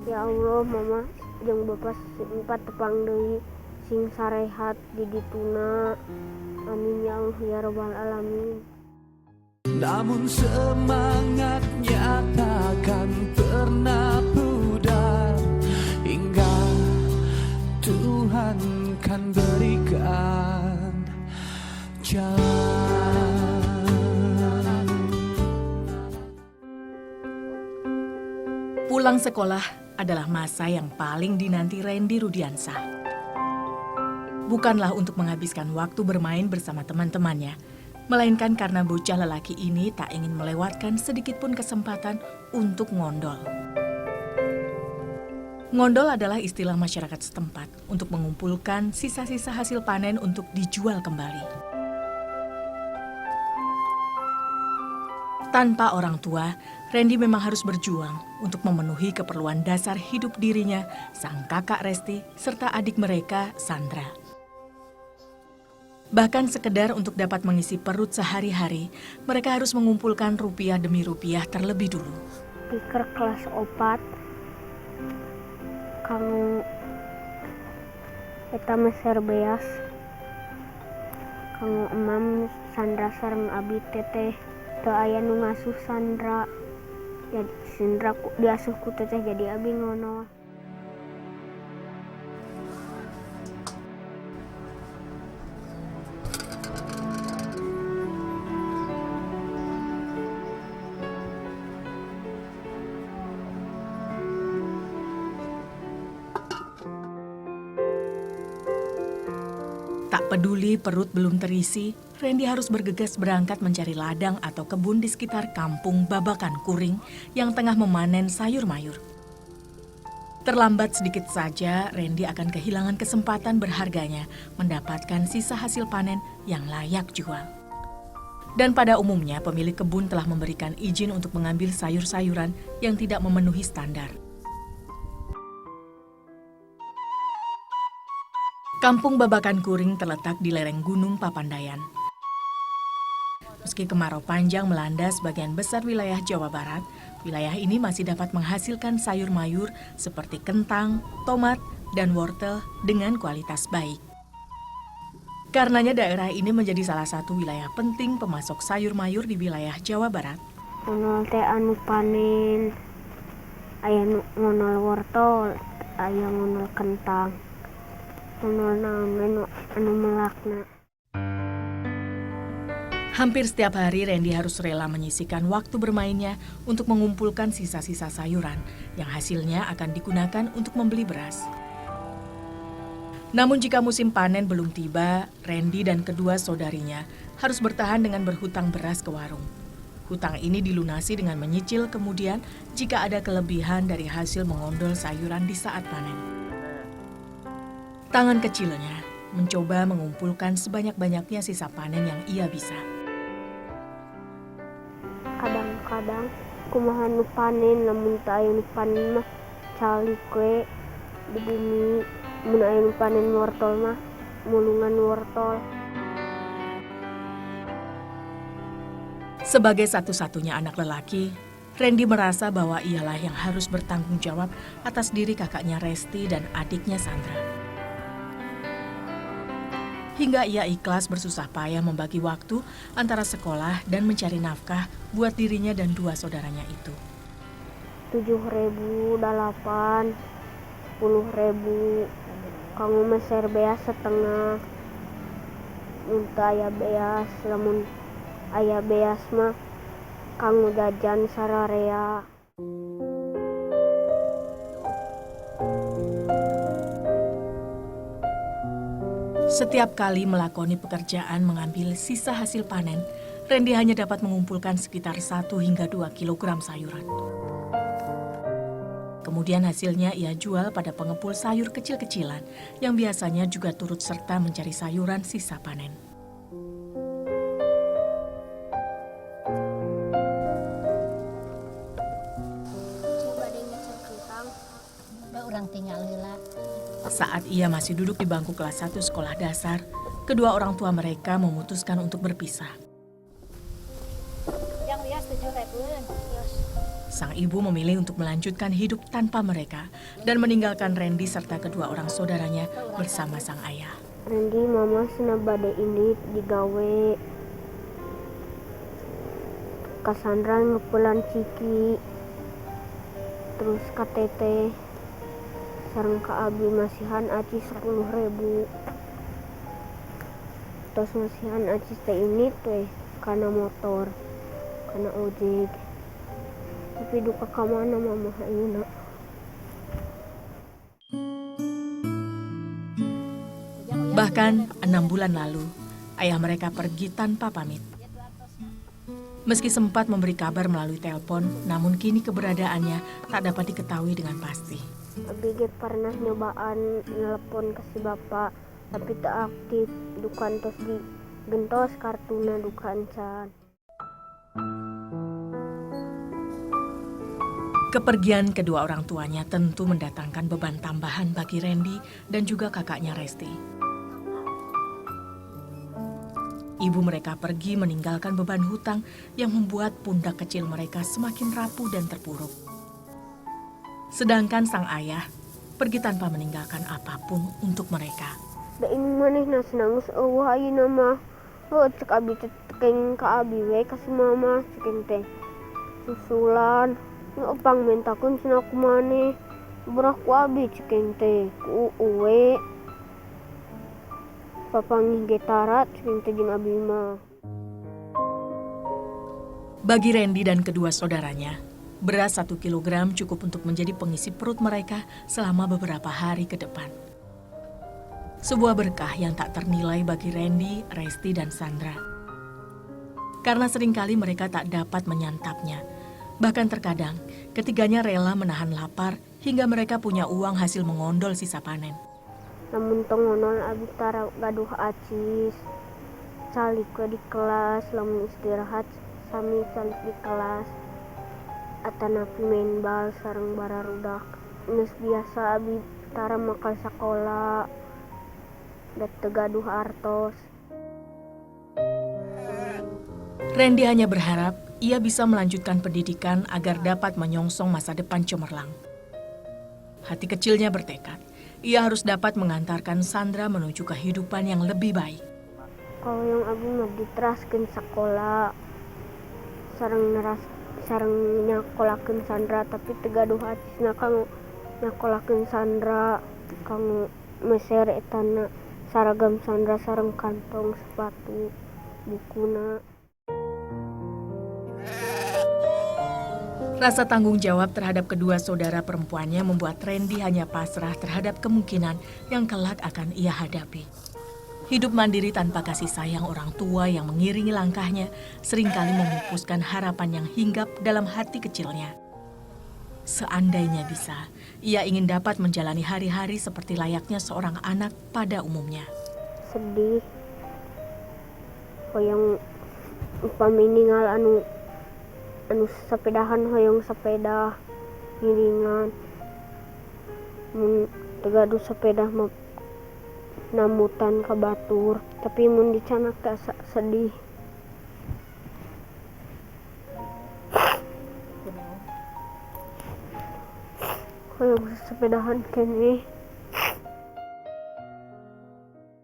Ya Allah, mama jeung bapak empat tepang deui sing sarehat di dituna. Amin ya Allah ya rabbal alamin. Namun semangatnya takkan pernah pudar hingga Tuhan kan berikan jalan. Pulang sekolah adalah masa yang paling dinanti Randy Rudiansah. Bukanlah untuk menghabiskan waktu bermain bersama teman-temannya, melainkan karena bocah lelaki ini tak ingin melewatkan sedikit pun kesempatan untuk ngondol. Ngondol adalah istilah masyarakat setempat untuk mengumpulkan sisa-sisa hasil panen untuk dijual kembali. Tanpa orang tua, Randy memang harus berjuang untuk memenuhi keperluan dasar hidup dirinya, sang kakak Resti, serta adik mereka, Sandra. Bahkan sekedar untuk dapat mengisi perut sehari-hari, mereka harus mengumpulkan rupiah demi rupiah terlebih dulu. Pikir kelas 4 kang eta meser beas kang emam Sandra sareng abi teteh teu aya nu ngasuh Sandra. Jadi Sandra diasuh ku teteh jadi abi ngonol. Tak peduli perut belum terisi, Randy harus bergegas berangkat mencari ladang atau kebun di sekitar kampung Babakan Kuring yang tengah memanen sayur mayur. Terlambat sedikit saja, Randy akan kehilangan kesempatan berharganya mendapatkan sisa hasil panen yang layak jual. Dan pada umumnya pemilik kebun telah memberikan izin untuk mengambil sayur-sayuran yang tidak memenuhi standar. Kampung Babakan Kuring terletak di lereng Gunung Papandayan. Meski kemarau panjang melanda sebagian besar wilayah Jawa Barat, wilayah ini masih dapat menghasilkan sayur mayur seperti kentang, tomat, dan wortel dengan kualitas baik. Karenanya daerah ini menjadi salah satu wilayah penting pemasok sayur mayur di wilayah Jawa Barat. Ngonol teh anu panen, aya ngonol wortel, aya ngonol kentang. Anu melakna. Hampir setiap hari Randy harus rela menyisihkan waktu bermainnya untuk mengumpulkan sisa-sisa sayuran yang hasilnya akan digunakan untuk membeli beras. Namun jika musim panen belum tiba, Randy dan kedua saudarinya harus bertahan dengan berhutang beras ke warung. Hutang ini dilunasi dengan menyicil kemudian jika ada kelebihan dari hasil mengondol sayuran di saat panen. Tangan kecilnya mencoba mengumpulkan sebanyak-banyaknya sisa panen yang ia bisa. Kadang-kadang kumaha nu panen, lamun teu aya nu panen mah calik we di bumi. Mun aya nu panen wortel mah mulungan wortel. Sebagai satu-satunya anak lelaki, Randy merasa bahwa ialah yang harus bertanggung jawab atas diri kakaknya Resti dan adiknya Sandra. Hingga ia ikhlas bersusah payah membagi waktu antara sekolah dan mencari nafkah buat dirinya dan dua saudaranya itu. 7.000, 8, 10.000, kanggo meser beas setengah. Muntah aya beas, lamun aya beas mah kanggo jajan sararea. Setiap kali melakoni pekerjaan mengambil sisa hasil panen, Randy hanya dapat mengumpulkan sekitar 1 hingga 2 kilogram sayuran. Kemudian hasilnya ia jual pada pengepul sayur kecil-kecilan yang biasanya juga turut serta mencari sayuran sisa panen. Saat ia masih duduk di bangku kelas 1 sekolah dasar, kedua orang tua mereka memutuskan untuk berpisah. sang ibu memilih untuk melanjutkan hidup tanpa mereka dan meninggalkan Randy serta kedua orang saudaranya bersama sang ayah. Randy mama sena bade ini digawe Cassandra ngepelan ciki terus KTT sareng ka abi masihan aci 10.000 terus masihan aci teh ini teh karena motor karena ojek tapi duka kamana mama ayeuna. Bahkan 6 bulan lalu, ayah mereka pergi tanpa pamit. Meski sempat memberi kabar melalui telepon, namun kini keberadaannya tak dapat diketahui dengan pasti. Abi ge pernah nyobaan nelpon ke si bapak tapi tak aktif, dukan tos di gentos kartuna dukan can. Kepergian kedua orang tuanya tentu mendatangkan beban tambahan bagi Randy dan juga kakaknya Resti. Ibu mereka pergi meninggalkan beban hutang yang membuat pundak kecil mereka semakin rapuh dan terpuruk. Sedangkan sang ayah pergi tanpa meninggalkan apapun untuk mereka. Da ini manehna senangus eueuh ayeuna mah. Heuh cek abi teh tekeng ka abi we kasih mama cekeng teh. Susulan ngepang mentakeun cenah ku maneh. Beurah ku abi cekeng teh ku uwe. Papangih getarat cekeng teh jeung abi mah. Bagi Randy dan kedua saudaranya, beras 1 kilogram cukup untuk menjadi pengisi perut mereka selama beberapa hari ke depan. Sebuah berkah yang tak ternilai bagi Randy, Resti, dan Sandra. Karena seringkali mereka tak dapat menyantapnya. Bahkan terkadang, ketiganya rela menahan lapar hingga mereka punya uang hasil mengondol sisa panen. Lamun tong ngonol abi tara gaduh acis. Calik we di kelas, lamun istirahat sami calik di kelas. Atanapi main bal sareng bararudak. Geus biasa abi tara makal sakola. Da teu gaduh artos. Randy hanya berharap ia bisa melanjutkan pendidikan agar dapat menyongsong masa depan cemerlang. Hati kecilnya bertekad, ia harus dapat mengantarkan Sandra menuju kehidupan yang lebih baik. Kalau yang abi mah diteraskeun sakola sareng nyakolakeun Sandra tapi teu gaduh acisna kanggo nyakolakeun Sandra kanggo meser etana saragam Sandra sareng kantong sepatu bukuna. Rasa tanggung jawab terhadap kedua saudara perempuannya membuat Randy hanya pasrah terhadap kemungkinan yang kelak akan ia hadapi. Hidup mandiri tanpa kasih sayang orang tua yang mengiringi langkahnya seringkali memupuskan harapan yang hinggap dalam hati kecilnya. Seandainya bisa, ia ingin dapat menjalani hari-hari seperti layaknya seorang anak pada umumnya. Sedih hoyong upami ninggal anu sepedahan hoyong sepeda ngiringan mun teu gaduh sepeda mah namutan ka batur tapi mun dicanak teh sedih. Hoyong sepedahan keneh